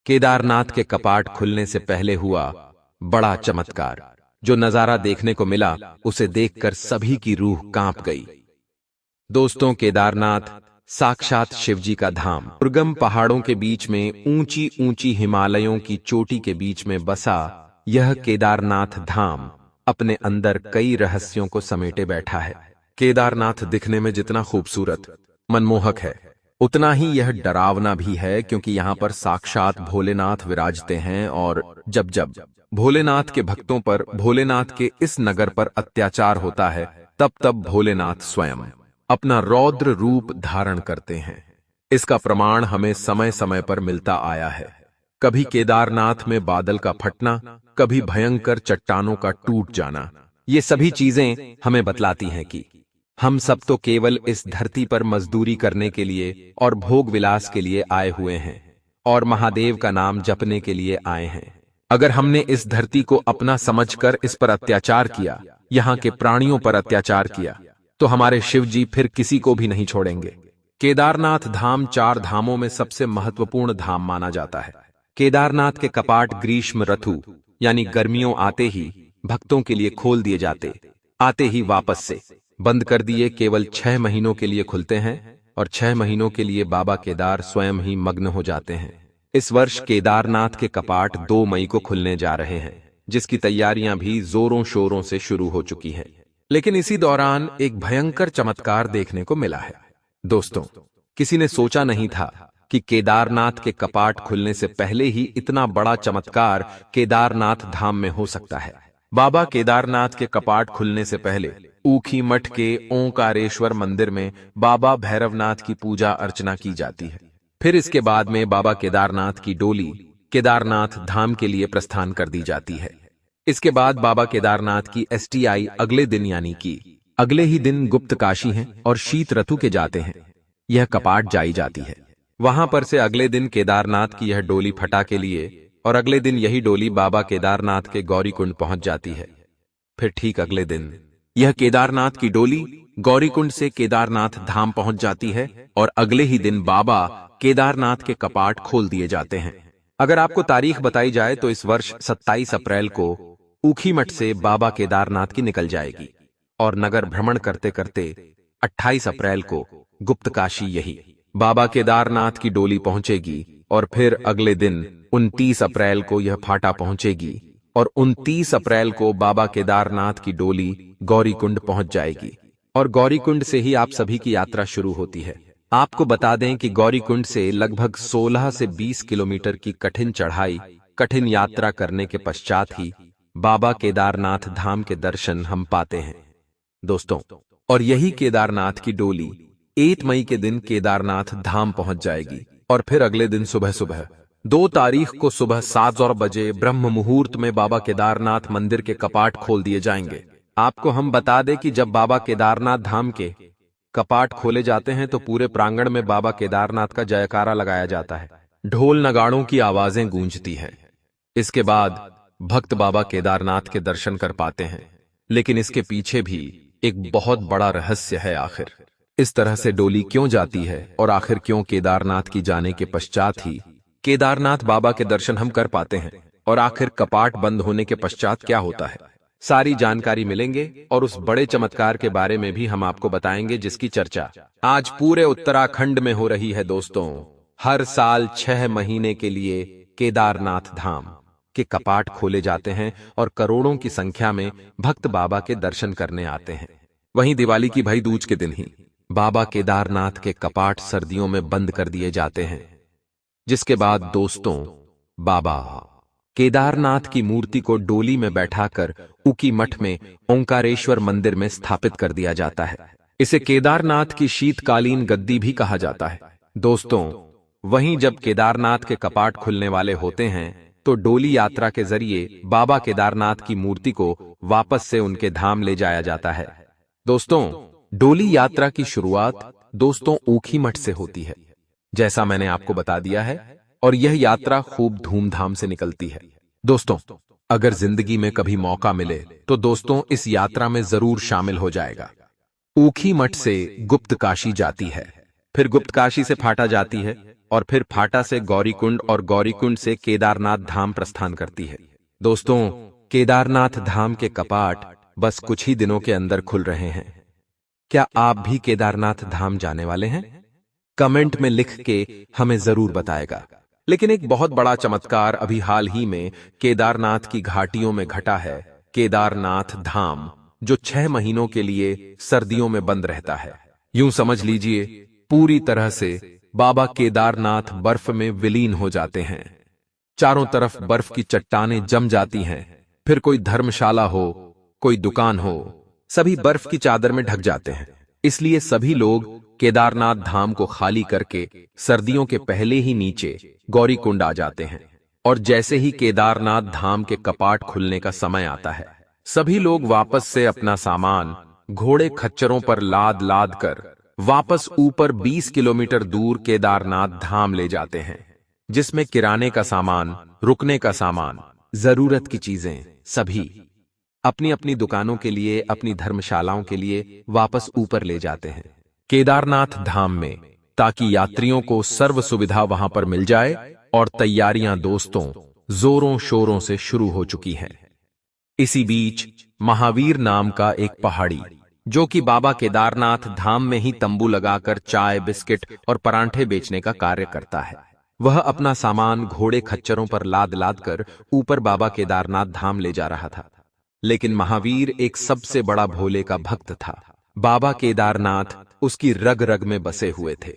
केदारनाथ के कपाट खुलने से पहले हुआ बड़ा चमत्कार। जो नजारा देखने को मिला उसे देखकर सभी की रूह कांप गई। दोस्तों, केदारनाथ साक्षात शिवजी का धाम, दुर्गम पहाड़ों के बीच में ऊंची ऊंची हिमालयों की चोटी के बीच में बसा यह केदारनाथ धाम अपने अंदर कई रहस्यों को समेटे बैठा है। केदारनाथ दिखने में जितना खूबसूरत, मनमोहक है, उतना ही यह डरावना भी है, क्योंकि यहाँ पर साक्षात भोलेनाथ विराजते हैं। और जब जब भोलेनाथ के भक्तों पर, भोलेनाथ के इस नगर पर अत्याचार होता है, तब तब भोलेनाथ स्वयं अपना रौद्र रूप धारण करते हैं। इसका प्रमाण हमें समय समय पर मिलता आया है। कभी केदारनाथ में बादल का फटना, कभी भयंकर चट्टानों का टूट जाना। ये सभी चीजें हमें बतलाती हैं कि हम सब तो केवल इस धरती पर मजदूरी करने के लिए और भोग विलास के लिए आए हुए हैं, और महादेव का नाम जपने के लिए आए हैं। अगर हमने इस धरती को अपना समझकर इस पर अत्याचार किया, यहाँ के प्राणियों पर अत्याचार किया, तो हमारे शिव जी फिर किसी को भी नहीं छोड़ेंगे। केदारनाथ धाम 4 धामों में सबसे महत्वपूर्ण धाम माना जाता है। केदारनाथ के कपाट ग्रीष्म ऋतु यानी गर्मियों आते ही भक्तों के लिए खोल दिए जाते, आते ही वापस से बंद कर दिए। केवल 6 महीनों के लिए खुलते हैं और 6 महीनों के लिए बाबा केदार स्वयं ही मग्न हो जाते हैं। इस वर्ष केदारनाथ के कपाट 2 मई को खुलने जा रहे हैं, जिसकी तैयारियां भी जोरों शोरों से शुरू हो चुकी हैं। लेकिन इसी दौरान एक भयंकर चमत्कार देखने को मिला है। दोस्तों, किसी ने सोचा नहीं था कि केदारनाथ के कपाट खुलने से पहले ही इतना बड़ा चमत्कार केदारनाथ धाम में हो सकता है। बाबा केदारनाथ के कपाट खुलने से पहले ऊखी मठ के ओंकारेश्वर मंदिर में बाबा भैरवनाथ की पूजा अर्चना की जाती है। फिर इसके बाद में बाबा केदारनाथ की डोली केदारनाथ धाम के लिए प्रस्थान कर दी जाती है। इसके बाद बाबा केदारनाथ की STI अगले दिन यानी कि अगले ही दिन गुप्त काशी हैं और शीत ऋतु के जाते हैं। यह कपाट जाई जाती है। वहां पर से अगले दिन केदारनाथ की यह डोली फटा के लिए, और अगले दिन यही डोली बाबा केदारनाथ के गौरीकुंड पहुंच जाती है। फिर ठीक अगले दिन यह केदारनाथ की डोली गौरीकुंड से केदारनाथ धाम पहुंच जाती है, और अगले ही दिन बाबा केदारनाथ के कपाट खोल दिए जाते हैं। अगर आपको तारीख बताई जाए तो इस वर्ष 27 अप्रैल को ऊखीमठ से बाबा केदारनाथ की निकल जाएगी, और नगर भ्रमण करते करते 28 अप्रैल को गुप्त काशी यही बाबा केदारनाथ की डोली पहुंचेगी, और फिर अगले दिन 29 अप्रैल को यह फाटा पहुंचेगी, और 29 अप्रैल को बाबा केदारनाथ की डोली गौरीकुंड पहुंच जाएगी, और गौरीकुंड से ही आप सभी की यात्रा शुरू होती है। आपको बता दें कि गौरीकुंड से लगभग 16 से 20 किलोमीटर की कठिन चढ़ाई, कठिन यात्रा करने के पश्चात ही बाबा केदारनाथ धाम के दर्शन हम पाते हैं। दोस्तों, और यही केदारनाथ की डोली 8 मई के दिन केदारनाथ धाम पहुंच जाएगी, और फिर अगले दिन सुबह सुबह 2 तारीख को सुबह 7 बजे ब्रह्म मुहूर्त में बाबा केदारनाथ मंदिर के कपाट खोल दिए जाएंगे। आपको हम बता दें कि जब बाबा केदारनाथ धाम के कपाट खोले जाते हैं तो पूरे प्रांगण में बाबा केदारनाथ का जयकारा लगाया जाता है, ढोल नगाड़ों की आवाजें गूंजती हैं। इसके बाद भक्त बाबा केदारनाथ के दर्शन कर पाते हैं। लेकिन इसके पीछे भी एक बहुत बड़ा रहस्य है। आखिर इस तरह से डोली क्यों जाती है, और आखिर क्यों केदारनाथ की जाने के पश्चात ही केदारनाथ बाबा के दर्शन हम कर पाते हैं, और आखिर कपाट बंद होने के पश्चात क्या होता है, सारी जानकारी मिलेंगे। और उस बड़े चमत्कार के बारे में भी हम आपको बताएंगे, जिसकी चर्चा आज पूरे उत्तराखंड में हो रही है। दोस्तों, हर साल 6 महीने के लिए केदारनाथ धाम के कपाट खोले जाते हैं, और करोड़ों की संख्या में भक्त बाबा के दर्शन करने आते हैं। वहीं दिवाली की भाई दूज के दिन ही बाबा केदारनाथ के कपाट सर्दियों में बंद कर दिए जाते हैं, जिसके बाद दोस्तों बाबा केदारनाथ की मूर्ति को डोली में बैठाकर ऊखी मठ में ओंकारेश्वर मंदिर में स्थापित कर दिया जाता है। इसे केदारनाथ की शीतकालीन गद्दी भी कहा जाता है। दोस्तों, वहीं जब केदारनाथ के कपाट खुलने वाले होते हैं तो डोली यात्रा के जरिए बाबा केदारनाथ की मूर्ति को वापस से उनके धाम ले जाया जाता है। दोस्तों, डोली यात्रा की शुरुआत दोस्तों ऊखी मठ से होती है, जैसा मैंने आपको बता दिया है, और यह यात्रा खूब धूमधाम से निकलती है। दोस्तों, अगर जिंदगी में कभी मौका मिले तो दोस्तों इस यात्रा में जरूर शामिल हो जाएगा। ऊखी मठ से गुप्त काशी जाती है, फिर गुप्त काशी से फाटा जाती है, और फिर फाटा से गौरीकुंड और गौरीकुंड से केदारनाथ धाम प्रस्थान करती है। दोस्तों, केदारनाथ धाम के कपाट बस कुछ ही दिनों के अंदर खुल रहे हैं। क्या आप भी केदारनाथ धाम जाने वाले हैं? कमेंट में लिख के हमें जरूर बताएगा। लेकिन एक बहुत बड़ा चमत्कार अभी हाल ही में केदारनाथ की घाटियों में घटा है। केदारनाथ धाम जो 6 महीनों के लिए सर्दियों में बंद रहता है। यूं समझ लीजिए, पूरी तरह से बाबा केदारनाथ बर्फ में विलीन हो जाते हैं। चारों तरफ बर्फ की चट्टानें जम जाती हैं। फिर कोई धर्मशाला हो, कोई दुकान हो, सभी बर्फ की चादर में ढक जाते हैं। इसलिए सभी लोग केदारनाथ धाम को खाली करके सर्दियों के पहले ही नीचे गौरीकुंड आ जाते हैं। और जैसे ही केदारनाथ धाम के कपाट खुलने का समय आता है, सभी लोग वापस से अपना सामान घोड़े खच्चरों पर लाद लाद कर वापस ऊपर 20 किलोमीटर दूर केदारनाथ धाम ले जाते हैं, जिसमें किराने का सामान, रुकने का सामान, जरूरत की चीजें सभी अपनी अपनी दुकानों के लिए, अपनी धर्मशालाओं के लिए वापस ऊपर ले जाते हैं केदारनाथ धाम में, ताकि यात्रियों को सर्व सुविधा वहां पर मिल जाए। और तैयारियां दोस्तों जोरों शोरों से शुरू हो चुकी हैं। इसी बीच महावीर नाम का एक पहाड़ी, जो कि बाबा केदारनाथ धाम में ही तंबू लगाकर चाय, बिस्किट और परांठे बेचने का कार्य करता है, वह अपना सामान घोड़े खच्चरों पर लाद लाद कर ऊपर बाबा केदारनाथ धाम ले जा रहा था। लेकिन महावीर एक सबसे बड़ा भोले का भक्त था। बाबा केदारनाथ उसकी रग रग में बसे हुए थे।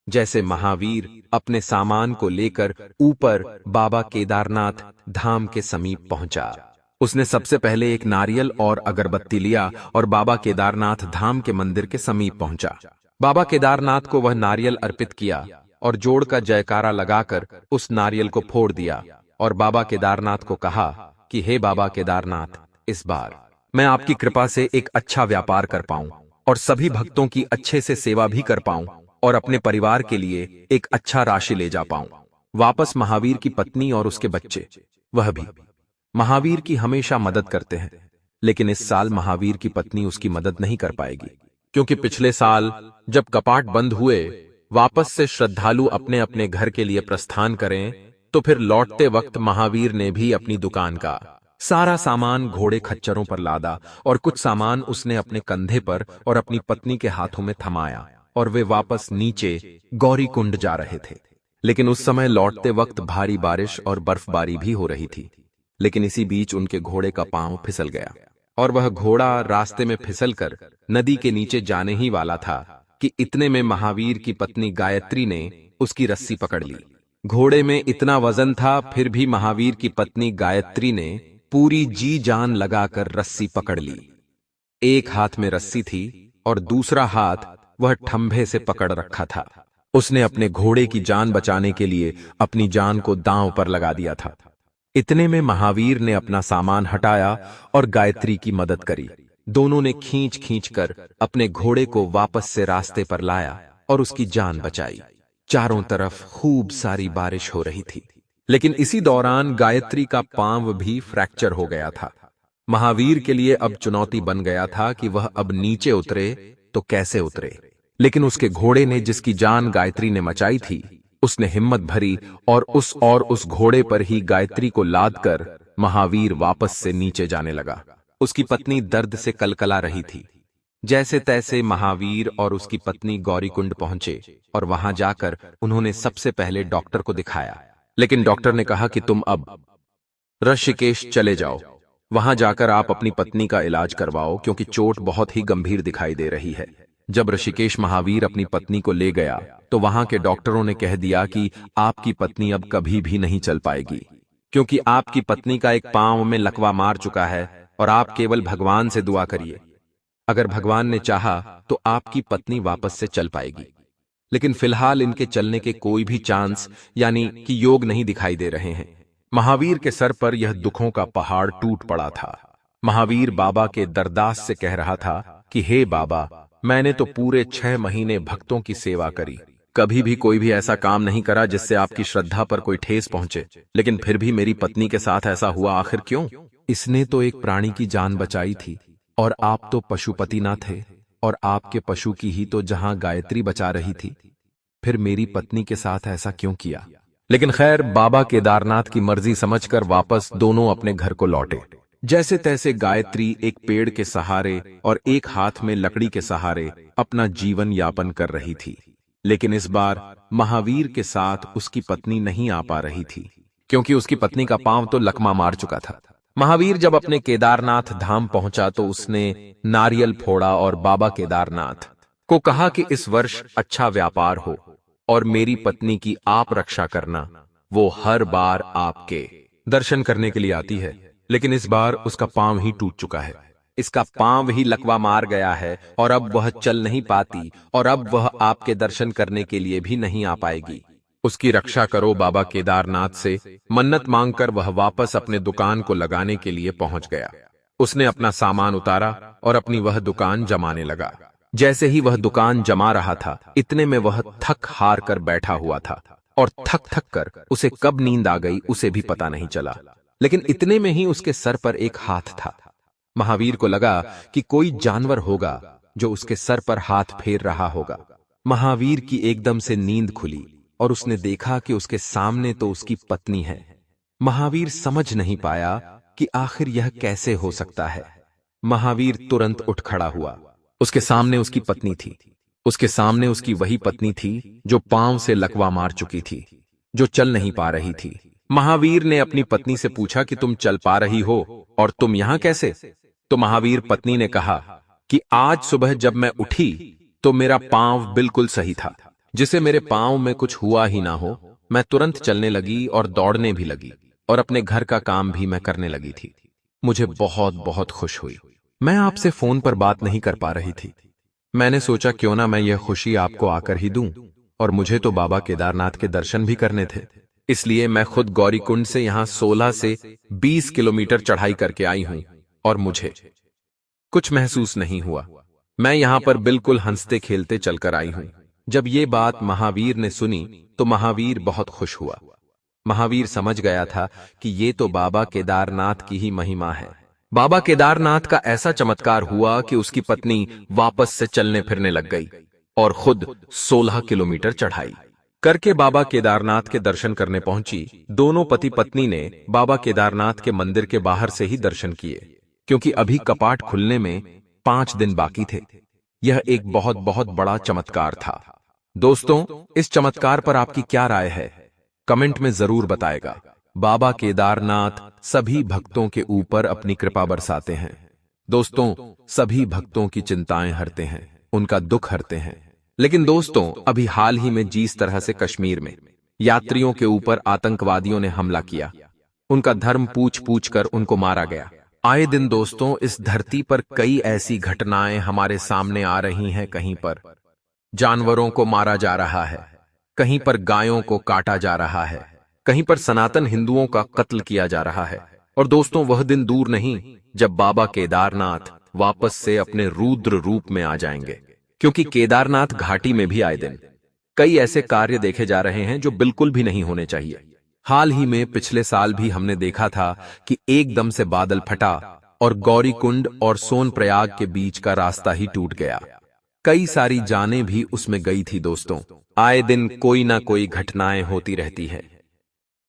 जैसे महावीर अपने सामान को लेकर ऊपर बाबा केदारनाथ धाम के समीप पहुंचा, उसने सबसे पहले एक नारियल और अगरबत्ती लिया और बाबा केदारनाथ धाम के मंदिर के समीप पहुंचा। बाबा केदारनाथ को वह नारियल अर्पित किया और जोड़ का जयकारा लगाकर उस नारियल को फोड़ दिया और बाबा केदारनाथ को कहा कि हे बाबा केदारनाथ, इस बार मैं आपकी कृपा से एक अच्छा व्यापार कर पाऊं और सभी भक्तों की अच्छे से सेवा भी कर पाऊं और अपने परिवार के लिए एक अच्छा राशि ले जा पाऊं। वापस महावीर की पत्नी और उसके बच्चे, वह भी महावीर की हमेशा मदद करते हैं। लेकिन इस साल महावीर की पत्नी उसकी मदद नहीं कर पाएगी, क्योंकि पिछले साल जब कपाट बंद हुए, वापस से श्रद्धालु अपने अपने घर के लिए प्रस्थान करें, तो फिर लौटते वक्त महावीर ने भी अपनी दुकान का सारा सामान घोड़े खच्चरों पर लादा और कुछ सामान उसने अपने कंधे पर और अपनी पत्नी के हाथों में थमाया और वे वापस नीचे गौरीकुंड जा रहे थे। लेकिन उस समय लौटते वक्त भारी बारिश और बर्फबारी भी हो रही थी। लेकिन इसी बीच उनके घोड़े का पांव फिसल गया और वह घोड़ा रास्ते में फिसलकर नदी के नीचे जाने ही वाला था कि इतने में महावीर की पत्नी गायत्री ने उसकी रस्सी पकड़ ली। घोड़े में इतना वजन था, फिर भी महावीर की पत्नी गायत्री ने पूरी जी जान लगाकर रस्सी पकड़ ली। एक हाथ में रस्सी थी और दूसरा हाथ वह ठंभे से पकड़ रखा था। उसने अपने घोड़े की जान बचाने के लिए अपनी जान को दांव पर लगा दिया था। इतने में महावीर ने अपना सामान हटाया और गायत्री की मदद करी। दोनों ने खींच खींच कर अपने घोड़े को वापस से रास्ते पर लाया और उसकी जान बचाई। चारों तरफ खूब सारी बारिश हो रही थी, लेकिन इसी दौरान गायत्री का पांव भी फ्रैक्चर हो गया था। महावीर के लिए अब चुनौती बन गया था कि वह अब नीचे उतरे तो कैसे उतरे। लेकिन उसके घोड़े ने, जिसकी जान गायत्री ने बचाई थी, उसने हिम्मत भरी और उस घोड़े पर ही गायत्री को लादकर महावीर वापस से नीचे जाने लगा। उसकी पत्नी दर्द से कलकला रही थी। जैसे तैसे महावीर और उसकी पत्नी गौरीकुंड पहुंचे और वहां जाकर उन्होंने सबसे पहले डॉक्टर को दिखाया। लेकिन डॉक्टर ने कहा कि तुम अब ऋषिकेश चले जाओ, वहां जाकर आप अपनी पत्नी का इलाज करवाओ, क्योंकि चोट बहुत ही गंभीर दिखाई दे रही है। जब ऋषिकेश महावीर अपनी पत्नी को ले गया तो वहां के डॉक्टरों ने कह दिया कि आपकी पत्नी अब कभी भी नहीं चल पाएगी, क्योंकि आपकी पत्नी का एक पांव में लकवा मार चुका है और आप केवल भगवान से दुआ करिए। अगर भगवान ने चाहा तो आपकी पत्नी वापस से चल पाएगी। लेकिन फिलहाल इनके चलने के कोई भी चांस यानी कि योग नहीं दिखाई दे रहे हैं। महावीर के सर पर यह दुखों का पहाड़ टूट पड़ा था। महावीर बाबा के दरदास से कह रहा था कि हे बाबा, मैंने तो पूरे 6 महीने भक्तों की सेवा करी, कभी भी कोई भी ऐसा काम नहीं करा जिससे आपकी श्रद्धा पर कोई ठेस पहुंचे, लेकिन फिर भी मेरी पत्नी के साथ ऐसा हुआ, आखिर क्यों? इसने तो एक प्राणी की जान बचाई थी और आप तो पशुपति ना थे, और आपके पशु की ही तो जहां गायत्री बचा रही थी। फिर मेरी पत्नी के साथ ऐसा क्यों किया? लेकिन खैर, बाबा केदारनाथ की मर्जी समझकर वापस दोनों अपने घर को लौटे। जैसे तैसे गायत्री एक पेड़ के सहारे और एक हाथ में लकड़ी के सहारे अपना जीवन यापन कर रही थी। लेकिन इस बार महावीर के साथ उसकी पत्नी नहीं आ पा रही थी, क्योंकि उसकी पत्नी का पांव तो लकमा मार चुका था। महावीर जब अपने केदारनाथ धाम पहुंचा तो उसने नारियल फोड़ा और बाबा केदारनाथ को कहा कि इस वर्ष अच्छा व्यापार हो और मेरी पत्नी की आप रक्षा करना। वो हर बार आपके दर्शन करने के लिए आती है, लेकिन इस बार उसका पांव ही टूट चुका है। इसका पांव ही लकवा मार गया है और अब वह चल नहीं पाती और अब वह आपके दर्शन करने के लिए भी नहीं आ पाएगी। उसकी रक्षा करो बाबा केदारनाथ से मन्नत मांगकर वह वापस अपने दुकान को लगाने के लिए पहुंच गया। उसने अपना सामान उतारा और अपनी वह दुकान जमाने लगा। जैसे ही वह दुकान जमा रहा था, इतने में वह थक हार कर बैठा हुआ था और थक थक कर उसे कब नींद आ गई उसे भी पता नहीं चला। लेकिन इतने में ही उसके सर पर एक हाथ था। महावीर को लगा कि कोई जानवर होगा जो उसके सर पर हाथ फेर रहा होगा। महावीर की एकदम से नींद खुली और उसने देखा कि उसके सामने तो उसकी पत्नी है। महावीर समझ नहीं पाया कि आखिर यह कैसे हो सकता है। महावीर तुरंत उठ खड़ा हुआ। उसके सामने उसकी पत्नी थी। उसके सामने उसकी वही पत्नी थी जो पांव से लकवा मार चुकी थी, जो चल नहीं पा रही थी। महावीर ने अपनी पत्नी से पूछा कि तुम चल पा रही हो और तुम यहां कैसे? तो महावीर पत्नी ने कहा कि आज सुबह जब मैं उठी तो मेरा पांव बिल्कुल सही था, जिसे मेरे पांव में कुछ हुआ ही ना हो। मैं तुरंत चलने लगी और दौड़ने भी लगी और अपने घर का काम भी मैं करने लगी थी। मुझे बहुत बहुत खुश हुई। मैं आपसे फोन पर बात नहीं कर पा रही थी। मैंने सोचा क्यों ना मैं यह खुशी आपको आकर ही दूं, और मुझे तो बाबा केदारनाथ के दर्शन भी करने थे। इसलिए मैं खुद गौरीकुंड से यहां 16 से 20 किलोमीटर चढ़ाई करके आई हूं और मुझे कुछ महसूस नहीं हुआ। मैं यहां पर बिल्कुल हंसते खेलते चलकर आई हूं। जब ये बात महावीर ने सुनी तो महावीर बहुत खुश हुआ। महावीर समझ गया था कि ये तो बाबा केदारनाथ की ही महिमा है। बाबा केदारनाथ का ऐसा चमत्कार हुआ कि उसकी पत्नी वापस से चलने फिरने लग गई और खुद 16 किलोमीटर चढ़ाई करके बाबा केदारनाथ के दर्शन करने पहुंची। दोनों पति पत्नी ने बाबा केदारनाथ के मंदिर के बाहर से ही दर्शन किए, क्योंकि अभी कपाट खुलने में 5 दिन बाकी थे। यह एक बहुत बहुत बड़ा चमत्कार था। दोस्तों, इस चमत्कार पर आपकी क्या राय है? कमेंट में जरूर बताएगा। बाबा केदारनाथ सभी भक्तों के ऊपर अपनी कृपा बरसाते हैं। दोस्तों, सभी भक्तों की चिंताएं हरते हैं, उनका दुख हरते हैं। लेकिन दोस्तों, अभी हाल ही में जिस तरह से कश्मीर में यात्रियों के ऊपर आतंकवादियों ने हमला किया, उनका धर्म पूछ पूछ कर उनको मारा गया। आए दिन दोस्तों, इस धरती पर कई ऐसी घटनाएं हमारे सामने आ रही हैं। कहीं पर जानवरों को मारा जा रहा है, कहीं पर गायों को काटा जा रहा है, कहीं पर सनातन हिंदुओं का कत्ल किया जा रहा है। और दोस्तों, वह दिन दूर नहीं जब बाबा केदारनाथ वापस से अपने रुद्र रूप में आ जाएंगे, क्योंकि केदारनाथ घाटी में भी आए दिन कई ऐसे कार्य देखे जा रहे हैं जो बिल्कुल भी नहीं होने चाहिए। हाल ही में पिछले साल भी हमने देखा था कि एकदम से बादल फटा और गौरीकुंड और सोनप्रयाग के बीच का रास्ता ही टूट गया। कई सारी जानें भी उसमें गई थी। दोस्तों, आए दिन कोई ना कोई घटनाएं होती रहती है।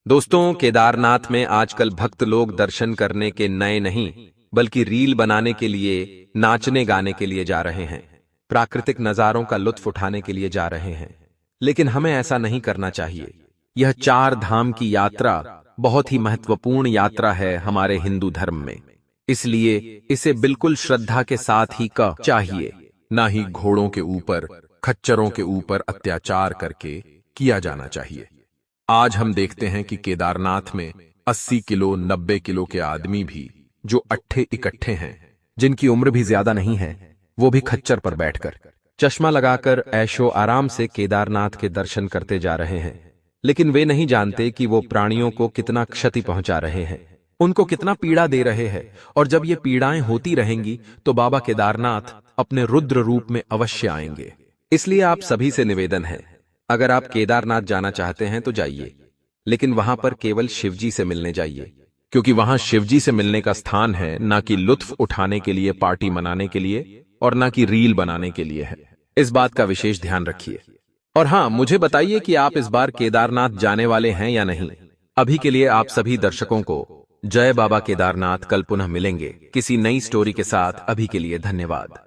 दोस्तों, केदारनाथ में आजकल भक्त लोग दर्शन करने के नए नहीं बल्कि रील बनाने के लिए, नाचने गाने के लिए जा रहे हैं, प्राकृतिक नजारों का लुत्फ उठाने के लिए जा रहे हैं। लेकिन हमें ऐसा नहीं करना चाहिए। यह 4 धाम की यात्रा बहुत ही महत्वपूर्ण यात्रा है हमारे हिंदू धर्म में, इसलिए इसे बिल्कुल श्रद्धा के साथ ही का चाहिए, ना ही घोड़ों के ऊपर, खच्चरों के ऊपर अत्याचार करके किया जाना चाहिए। आज हम देखते हैं कि केदारनाथ में 80 किलो 90 किलो के आदमी भी जो अट्ठे इकट्ठे हैं, जिनकी उम्र भी ज्यादा नहीं है, वो भी खच्चर पर बैठकर चश्मा लगाकर ऐशो आराम से केदारनाथ के दर्शन करते जा रहे हैं। लेकिन वे नहीं जानते कि वो प्राणियों को कितना क्षति पहुंचा रहे हैं, उनको कितना पीड़ा दे रहे हैं। और जब ये पीड़ाएं होती रहेंगी तो बाबा केदारनाथ अपने रुद्र रूप में अवश्य आएंगे। इसलिए आप सभी से निवेदन है, अगर आप केदारनाथ जाना चाहते हैं तो जाइए, लेकिन वहां पर केवल शिवजी से मिलने जाइए, क्योंकि वहां शिवजी से मिलने का स्थान है, ना कि लुत्फ उठाने के लिए, पार्टी मनाने के लिए और ना कि रील बनाने के लिए है। इस बात का विशेष ध्यान रखिए। और हाँ, मुझे बताइए कि आप इस बार केदारनाथ जाने वाले हैं या नहीं। अभी के लिए आप सभी दर्शकों को जय बाबा केदारनाथ। कल पुनः मिलेंगे किसी नई स्टोरी के साथ। अभी के लिए धन्यवाद।